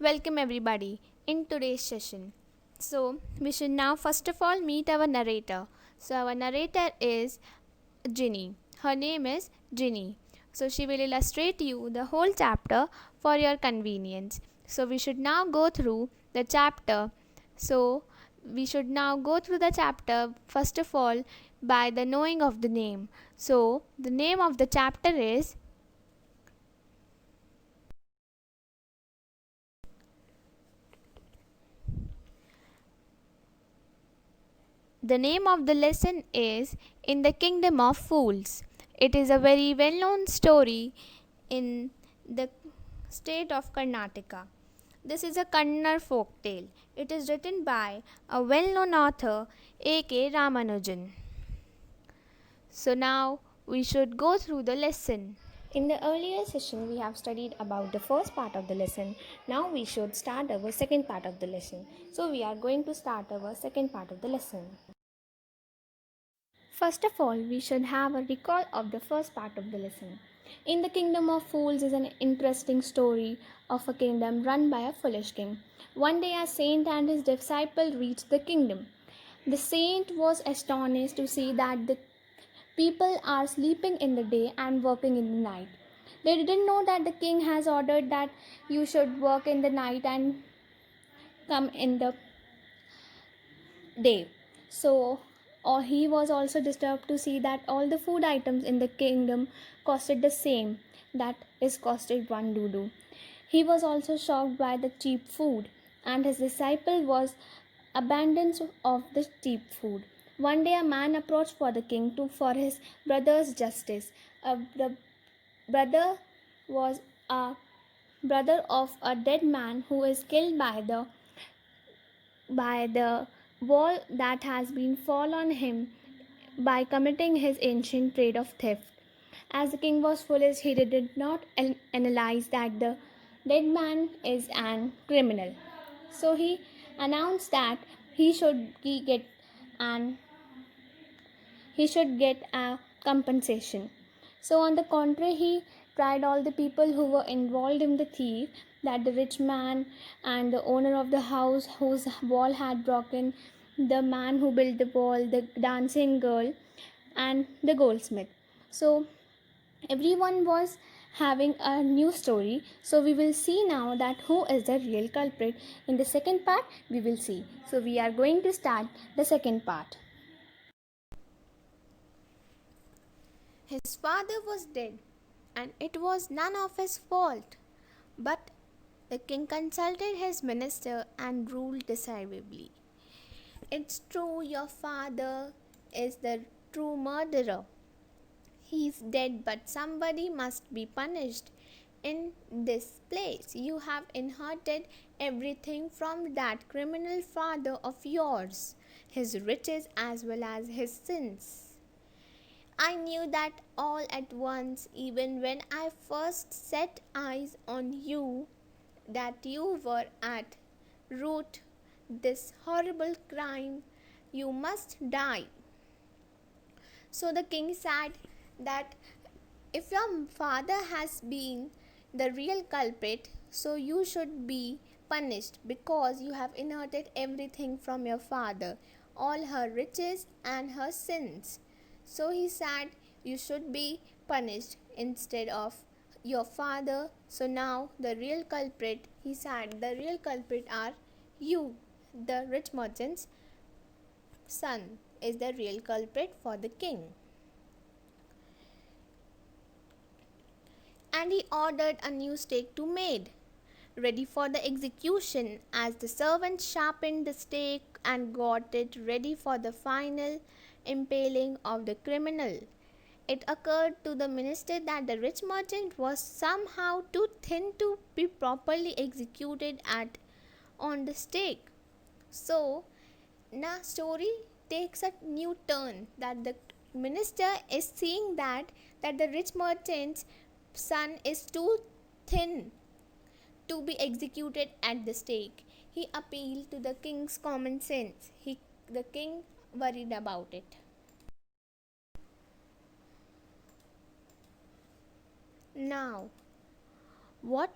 welcome everybody in today's session. So, we should now first of all meet our narrator. So, our narrator is Ginny. Her name is Ginny. So, she will illustrate you the whole chapter for your convenience. So, we should now go through the chapter. So, we should now go through the chapter first of all by the knowing of the name. So, the name of the chapter is The name of the lesson is In the Kingdom of Fools. It is a very well known story in the state of Karnataka. This is a Kannada folk tale. It is written by a well known author, A.K. Ramanujan. So now we should go through the lesson. In the earlier session, we have studied about the first part of the lesson. Now we should start our second part of the lesson. So we are going to start our second part of the lesson. First of all, we should have a recall of the first part of the lesson. In the Kingdom of Fools is an interesting story of a kingdom run by a foolish king. One day, a saint and his disciple reached the kingdom. The saint was astonished to see that the people are sleeping in the day and working in the night. They didn't know that the king has ordered that you should work in the night and come in the day. So, or he was also disturbed to see that all the food items in the kingdom costed the same, that is, costed one doodoo. He was also shocked by the cheap food, and his disciple was abundance of the cheap food. One day, a man approached for the king for his brother's justice. The brother was a brother of a dead man who is killed by the wall that has been fall on him by committing his ancient trade of theft. As the king was foolish, he did not analyze that the dead man is an criminal. So he announced that he should get an he should get a compensation. So, on the contrary, he tried all the people who were involved in the thief, that the rich man and the owner of the house whose wall had broken, the man who built the wall, the dancing girl, and the goldsmith. So, everyone was having a new story. So, we will see now that who is the real culprit. In the second part, we will see. So, we are going to start the second part. His father was dead, and it was none of his fault. But the king consulted his minister and ruled decisively. It's true, your father is the true murderer. He's dead, but somebody must be punished. In this place, you have inherited everything from that criminal father of yours, his riches as well as his sins. I knew that all at once, even when I first set eyes on you, that you were at root this horrible crime. You must die. So the king said that if your father has been the real culprit, so you should be punished because you have inherited everything from your father, all her riches and her sins. So he said, you should be punished instead of your father. So now the real culprit, he said, the real culprit are you, the rich merchant's son, is the real culprit for the king. And he ordered a new stake to be made, ready for the execution, as the servant sharpened the stake and got it ready for the final impaling of the criminal. It occurred to the minister that the rich merchant was somehow too thin to be properly executed on the stake. So, the story takes a new turn, that the minister is seeing that the rich merchant's son is too thin to be executed at the stake. He appealed to the king's common sense. The king worried about it. Now, what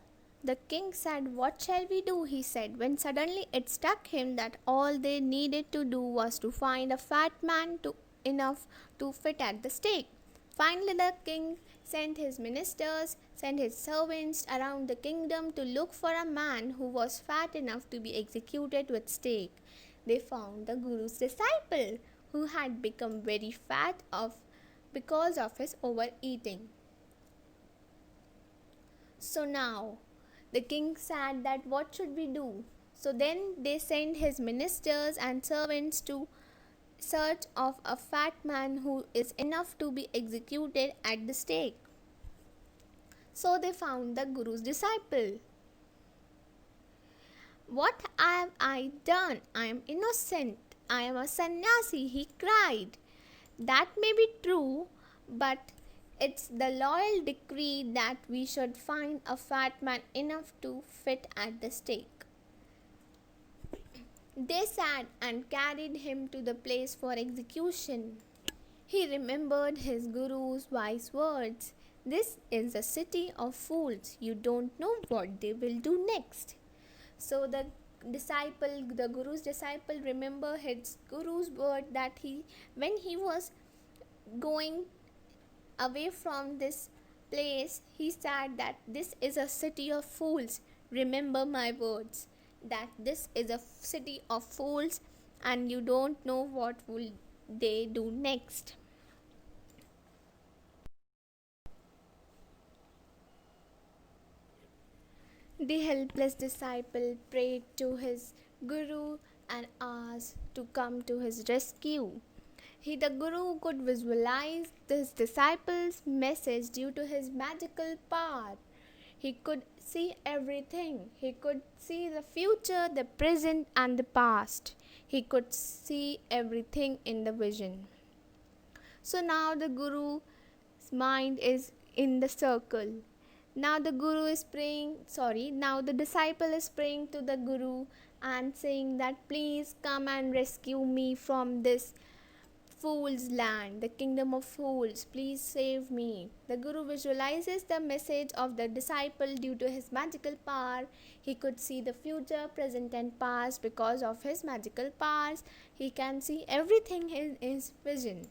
The king said, "What shall we do?" he said, when suddenly it struck him that all they needed to do was to find a fat man enough to fit at the stake. Finally, the king sent his ministers, sent his servants around the kingdom to look for a man who was fat enough to be executed with stake. They found the Guru's disciple, who had become very fat because of his overeating. So now the king said that what should we do? So then they sent his ministers and servants to search of a fat man who is enough to be executed at the stake. So they found the Guru's disciple. "What have I done? I am innocent. I am a sannyasi," he cried. "That may be true, but it's the loyal decree that we should find a fat man enough to fit at the stake." They sat and carried him to the place for execution. He remembered his guru's wise words. "This is a city of fools. You don't know what they will do next." So the guru's disciple, remembered his guru's word that when he was going away from this place, he said that this is a city of fools. Remember my words, that this is a city of fools and you don't know what will they do next. The helpless disciple prayed to his guru and asked to come to his rescue. The guru could visualize his disciple's message due to his magical power. He could see everything. He could see the future, the present, and the past. He could see everything in the vision. So now the guru's mind is in the circle. Now the disciple is praying to the guru and saying that, "Please come and rescue me from this fool's land, the kingdom of fools. Please save me." The guru visualizes the message of the disciple due to his magical power. He could see the future, present, and past because of his magical powers. He can see everything in his vision.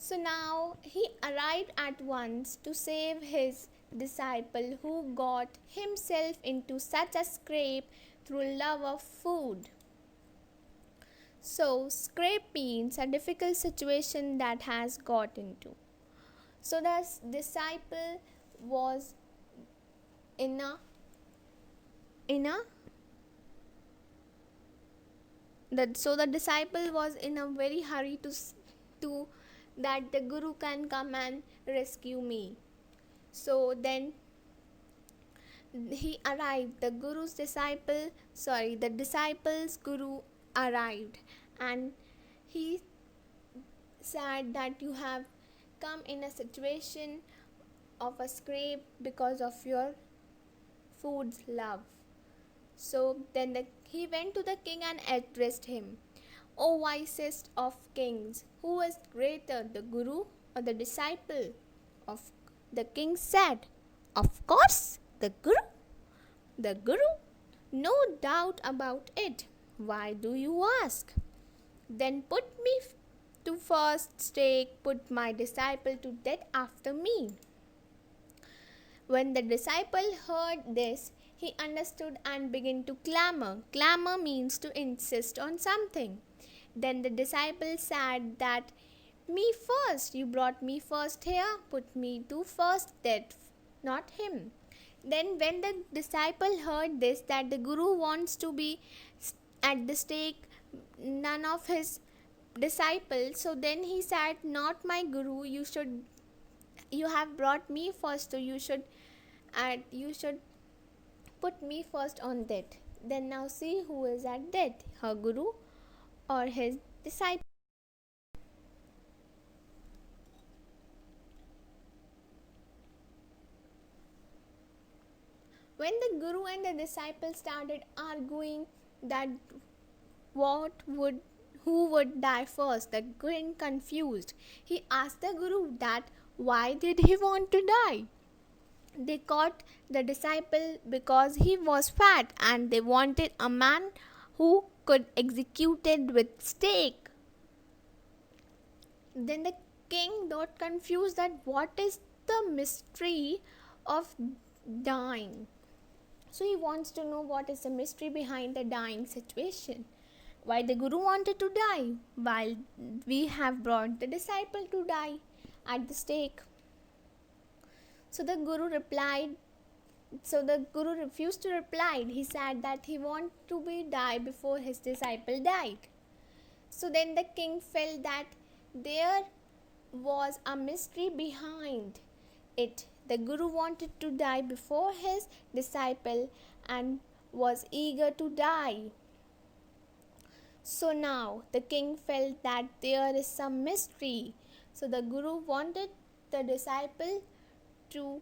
So now he arrived at once to save his disciple, who got himself into such a scrape through love of food. So, scrape means a difficult situation that has got into. So, the disciple was the disciple was in a very hurry to that the guru can come and rescue me. So then he arrived. The disciple's guru arrived, and he said that you have come in a situation of a scrape because of your food's love. So then he went to the king and addressed him. "O wisest of kings, who is greater, the guru or the disciple?" The king said, "Of course, the guru." "The guru? No doubt about it. Why do you ask?" "Then put me to first stake, put my disciple to death after me." When the disciple heard this, he understood and began to clamor. Clamor means to insist on something. Then the disciple said that, "Me first, you brought me first here, put me to first death, not him." Then when the disciple heard this, that the guru wants to be at the stake, none of his disciples, so then he said, "Not my guru, you have brought me first, so you should put me first on death." Then now see who is at death, her guru or his disciple. When the guru and the disciple started arguing that who would die first, the king confused. He asked the guru that why did he want to die. They caught the disciple because he was fat and they wanted a man who could execute it with stake. Then the king got confused that what is the mystery of dying. So he wants to know what is the mystery behind the dying situation. Why the guru wanted to die while we have brought the disciple to die at the stake. So the guru refused to reply. He said that he wanted to be die before his disciple died. So then the king felt that there was a mystery behind it. The guru wanted to die before his disciple and was eager to die. So now the king felt that there is some mystery. So the guru wanted the disciple to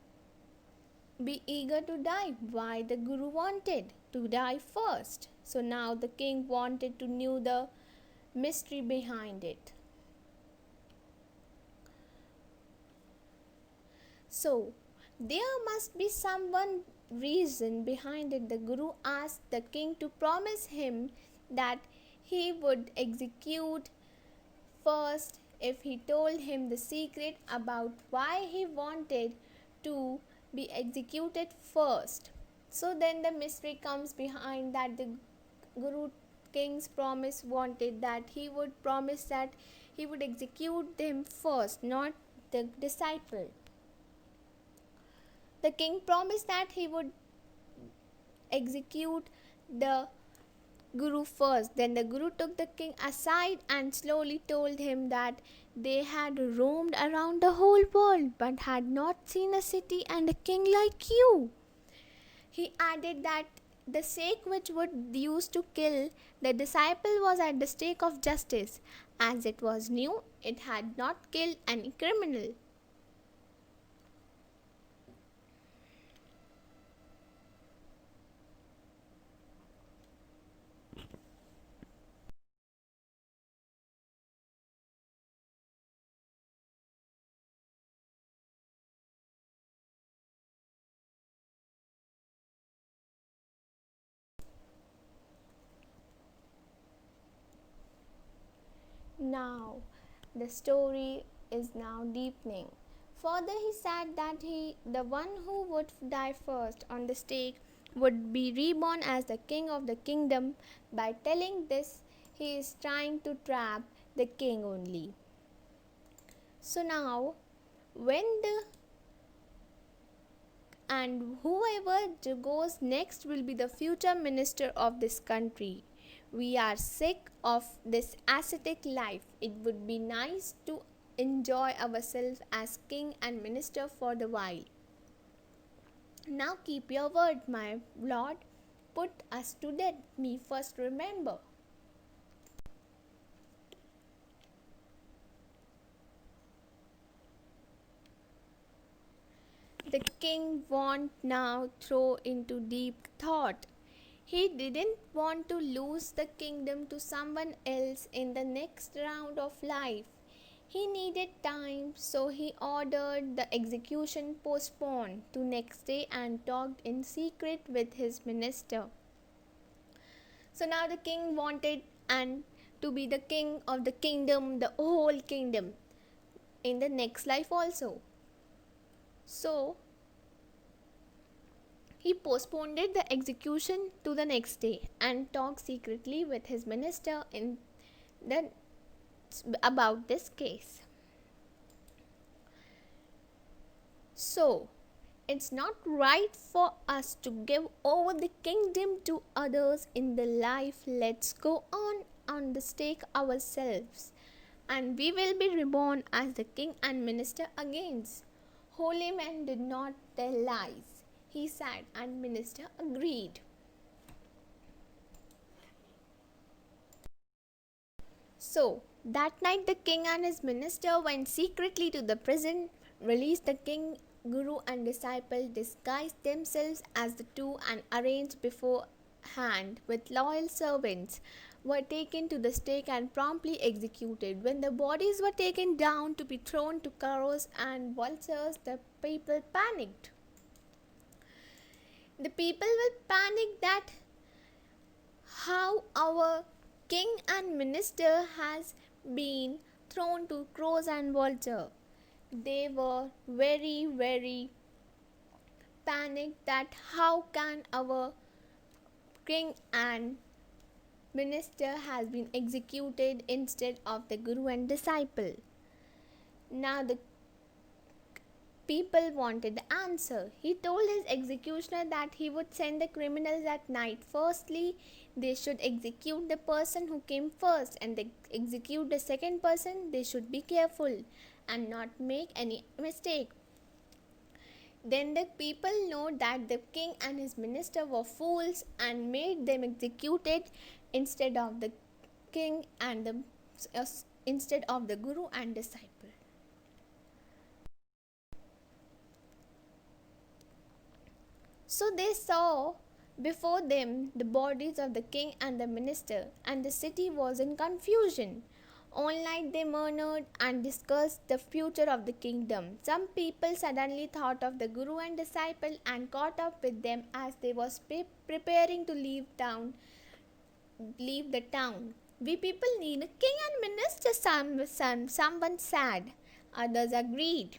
be eager to die. Why the guru wanted to die first? So now the king wanted to know the mystery behind it. So there must be someone reason behind it. The guru asked the king to promise him that he would execute first if he told him the secret about why he wanted to be executed first. So then the mystery comes behind that the guru king's promise wanted that he would promise that he would execute them first, not the disciple. The king promised that he would execute the guru first. Then the guru took the king aside and slowly told him that they had roamed around the whole world but had not seen a city and a king like you. He added that the stake which would use to kill the disciple was at the stake of justice, as it was new, it had not killed any criminal. Now, the story is now deepening. Further, he said that the one who would die first on the stake, would be reborn as the king of the kingdom. By telling this, he is trying to trap the king only. So now, when the and whoever goes next will be the future minister of this country. We are sick of this ascetic life. It would be nice to enjoy ourselves as king and minister for the while. Now keep your word, my lord. Put us to death. Me first remember. The king won't now throw into deep thought. He didn't want to lose the kingdom to someone else in the next round of life. He needed time, so he ordered the execution postponed to next day and talked in secret with his minister. So now the king wanted and to be the king of the kingdom, the whole kingdom, in the next life also. So he postponed the execution to the next day and talked secretly with his minister about this case. So, it's not right for us to give over the kingdom to others in the life. Let's go on the stake ourselves, and we will be reborn as the king and minister again. Holy man did not tell lies. He said, and minister agreed. So, that night the king and his minister went secretly to the prison, released the king, guru and disciple, disguised themselves as the two and arranged beforehand with loyal servants, were taken to the stake and promptly executed. When the bodies were taken down to be thrown to crows and vultures, the people panicked. The people will panic that how our king and minister has been thrown to crows and vulture. They were very, very panicked that how can our king and minister has been executed instead of the guru and disciple. Now the people wanted the answer. He told his executioner that he would send the criminals at night. Firstly, they should execute the person who came first, and they execute the second person. They should be careful and not make any mistake. Then the people know that the king and his minister were fools and made them executed instead of the king and instead of the guru and disciple. So they saw before them the bodies of the king and the minister, and the city was in confusion. All night they murmured and discussed the future of the kingdom. Some people suddenly thought of the guru and disciple and caught up with them as they was preparing to leave the town. We people need a king and minister, someone said. Others agreed.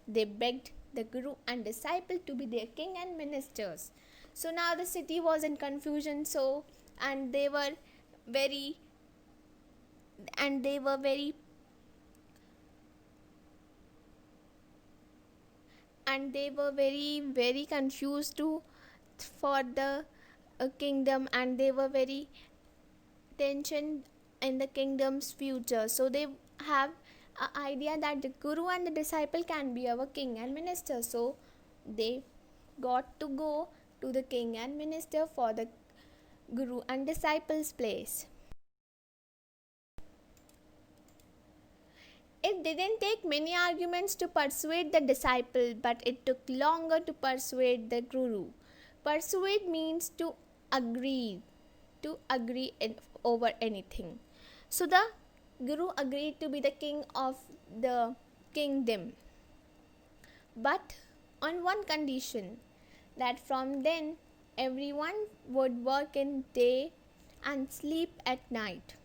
They begged the guru and disciple to be their king and ministers. So now the city was in confusion, and they were very very confused for the kingdom, and they were very tension in the kingdom's future. So they have an idea that the guru and the disciple can be our king and minister. So they got to go to the king and minister for the guru and disciple's place. It didn't take many arguments to persuade the disciple, but it took longer to persuade the guru. Persuade means to agree over anything. So the guru agreed to be the king of the kingdom, but on one condition, that from then everyone would work in day and sleep at night.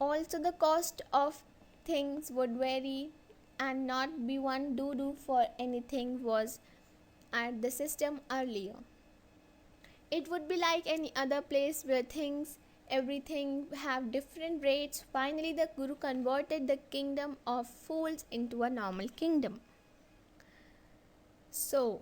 Also the cost of things would vary and not be one do for anything was at the system earlier. It would be like any other place where everything have different rates. Finally the guru converted the kingdom of fools into a normal kingdom. So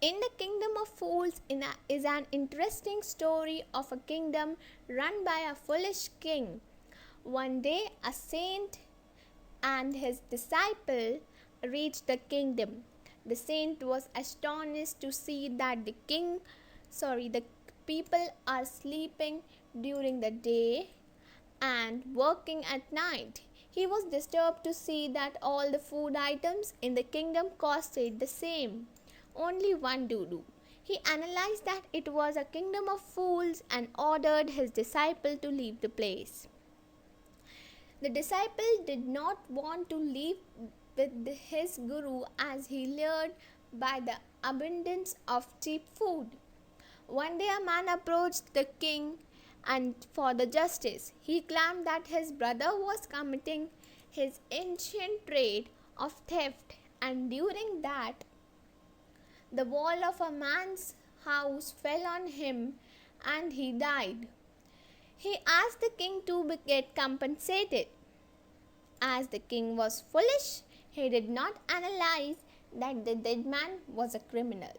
in the kingdom of fools is an interesting story of a kingdom run by a foolish king. One day a saint and his disciple reached the kingdom. The saint was astonished to see that the people are sleeping during the day and working at night. He was disturbed to see that all the food items in the kingdom costed the same, only one do. He analyzed that it was a kingdom of fools and ordered his disciple to leave the place. The disciple did not want to leave with his guru as he lured by the abundance of cheap food. One day a man approached the king and for the justice. He claimed that his brother was committing his ancient trade of theft, and during that the wall of a man's house fell on him and he died. He asked the king to get compensated. As the king was foolish, he did not analyze that the dead man was a criminal.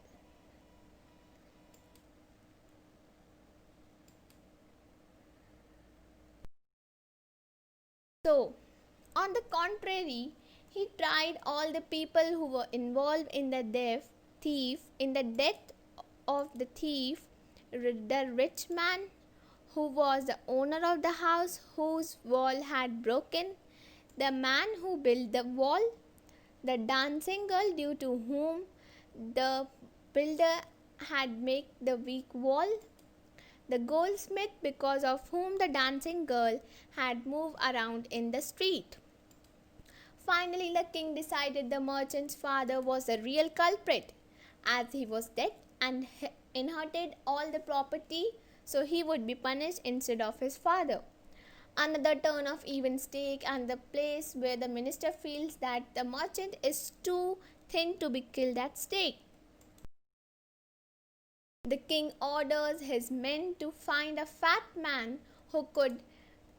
So, on the contrary, he tried all the people who were involved in the death of the thief, the rich man who was the owner of the house whose wall had broken, the man who built the wall, the dancing girl due to whom the builder had made the weak wall, the goldsmith because of whom the dancing girl had moved around in the street. Finally, the king decided the merchant's father was the real culprit, as he was dead and inherited all the property, so he would be punished instead of his father. Another turn of events take and the place where the minister feels that the merchant is too thin to be killed at stake. The king orders his men to find a fat man who could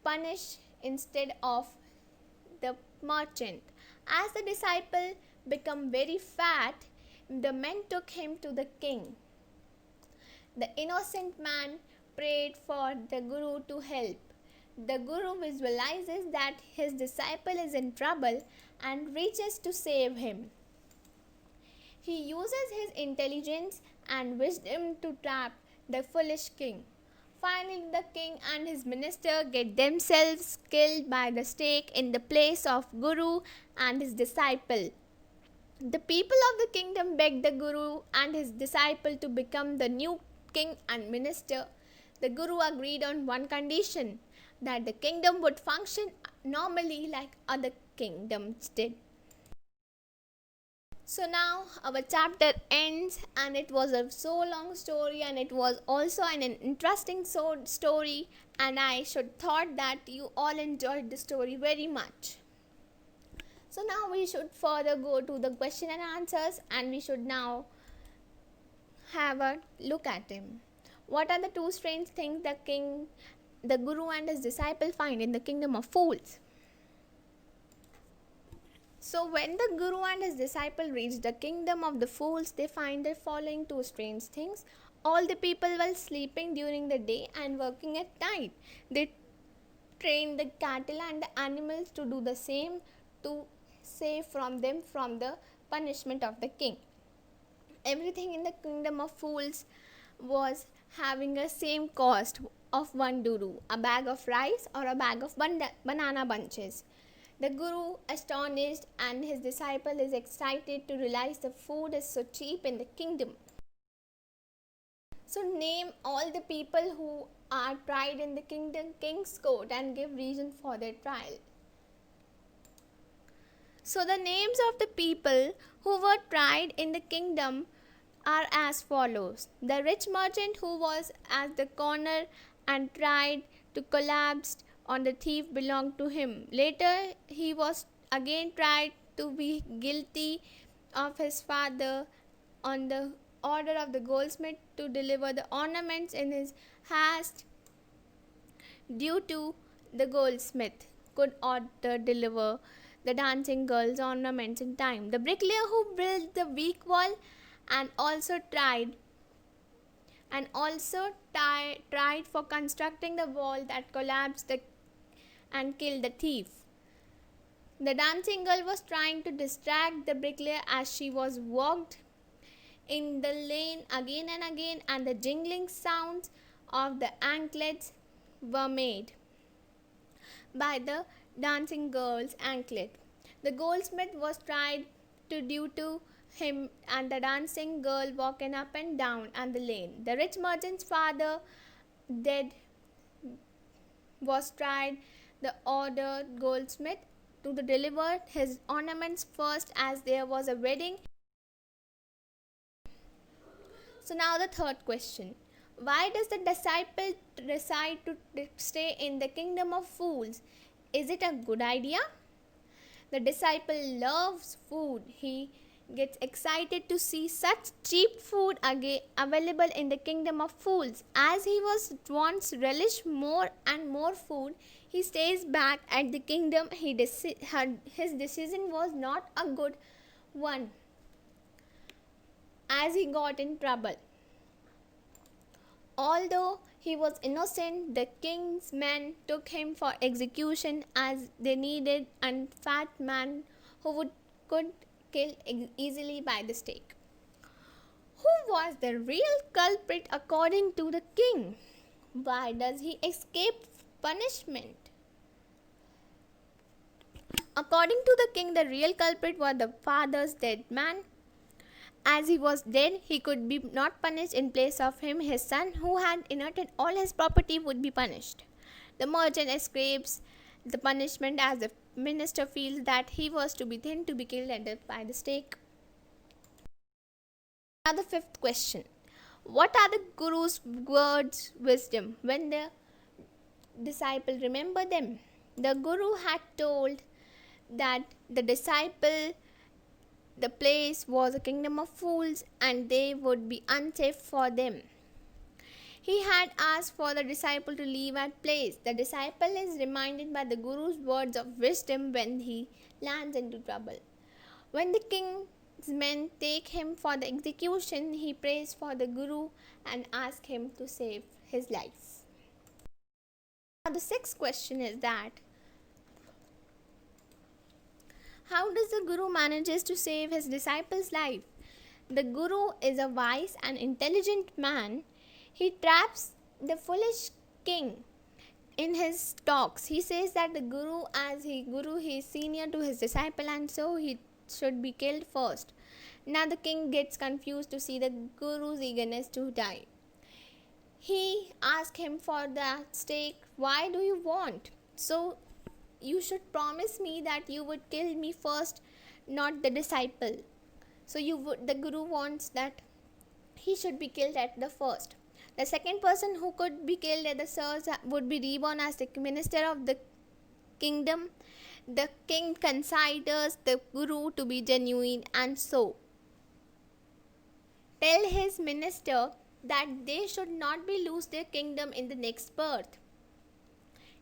punish instead of the merchant. As the disciple became very fat, the men took him to the king. The innocent man prayed for the Guru to help. The Guru visualizes that his disciple is in trouble and reaches to save him. He uses his intelligence and wisdom to trap the foolish king. Finally, the king and his minister get themselves killed by the stake in the place of Guru and his disciple. The people of the kingdom begged the Guru and his disciple to become the new king and minister. The Guru agreed on one condition, that the kingdom would function normally like other kingdoms did. So now our chapter ends, and it was a so long story, and it was also an interesting story, and I should thought that you all enjoyed the story very much. So now we should further go to the question and answers, and we should now have a look at him. What are the two strange things the Guru and his disciple find in the kingdom of fools? So when the Guru and his disciple reach the kingdom of the fools, they find the following two strange things. All the people were sleeping during the day and working at night. They trained the cattle and the animals to do the same to save from them from the punishment of the king. Everything in the kingdom of fools was having a same cost of one duru, a bag of rice or a bag of banana bunches. The Guru, astonished, and his disciple is excited to realize the food is so cheap in the kingdom. So name all the people who are tried in the king's court and give reason for their trial. So the names of the people who were tried in the kingdom are as follows. The rich merchant who was at the corner and tried to collapse on the thief belonged to him. Later he was again tried to be guilty of his father on the order of the goldsmith to deliver the ornaments in his haste due to the goldsmith could order deliver the dancing girl's ornaments in time. The bricklayer who built the weak wall and also tried for constructing the wall that collapsed and killed the thief. The dancing girl was trying to distract the bricklayer as she was walked in the lane again and again, and the jingling sounds of the anklets were made by the dancing girl's anklet. The goldsmith was tried to due to him and the dancing girl walking up and down and the lane. The rich merchant's father dead was tried the ordered goldsmith to deliver his ornaments first as there was a wedding. So now the third question. Why does the disciple decide to stay in the kingdom of fools? Is it a good idea? The disciple loves food. He gets excited to see such cheap food again available in the kingdom of fools. As he was wants relish more and more food, he stays back at the kingdom. His decision was not a good one, as he got in trouble. Although he was innocent, the king's men took him for execution as they needed a fat man who could kill easily by the stake. Who was the real culprit according to the king? Why does he escape punishment? According to the king, the real culprit was the father's dead man, As he was dead, he could be not punished. In place of him, his son, who had inherited all his property, would be punished. The merchant escapes the punishment as the minister feels that he was to be then to be killed and dead by the stake. Now the fifth question. What are the Guru's words wisdom when the disciple remember them? The Guru had told that the disciple the place was a kingdom of fools and they would be unsafe for them. He had asked for the disciple to leave that place. The disciple is reminded by the Guru's words of wisdom when he lands into trouble. When the king's men take him for the execution, he prays for the Guru and asks him to save his life. Now the sixth question is that how does the Guru manages to save his disciple's life? The Guru is a wise and intelligent man. He traps the foolish king in his talks. He says that the Guru, he is senior to his disciple and so he should be killed first. Now the king gets confused to see the Guru's eagerness to die. He asks him for the stake. Why do you want? So you should promise me that you would kill me first, not the disciple. So the Guru wants that he should be killed at the first. The second person who could be killed at the first would be reborn as the minister of the kingdom. The king considers the Guru to be genuine and so tell his minister that they should not be lose their kingdom in the next birth.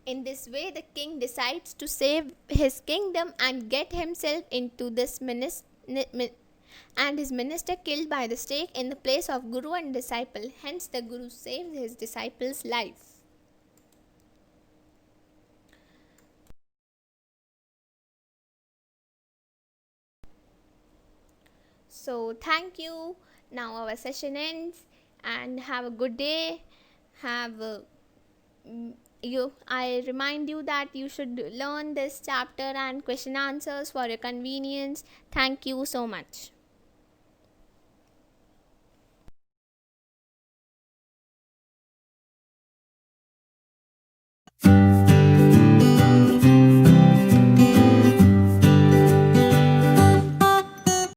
In this way, the king decides to save his kingdom and get himself into this and his minister killed by the stake in the place of Guru and disciple. Hence, the Guru saves his disciple's life. So, thank you. Now our session ends and have a good day. I remind you that you should learn this chapter and question answers for your convenience. Thank you so much.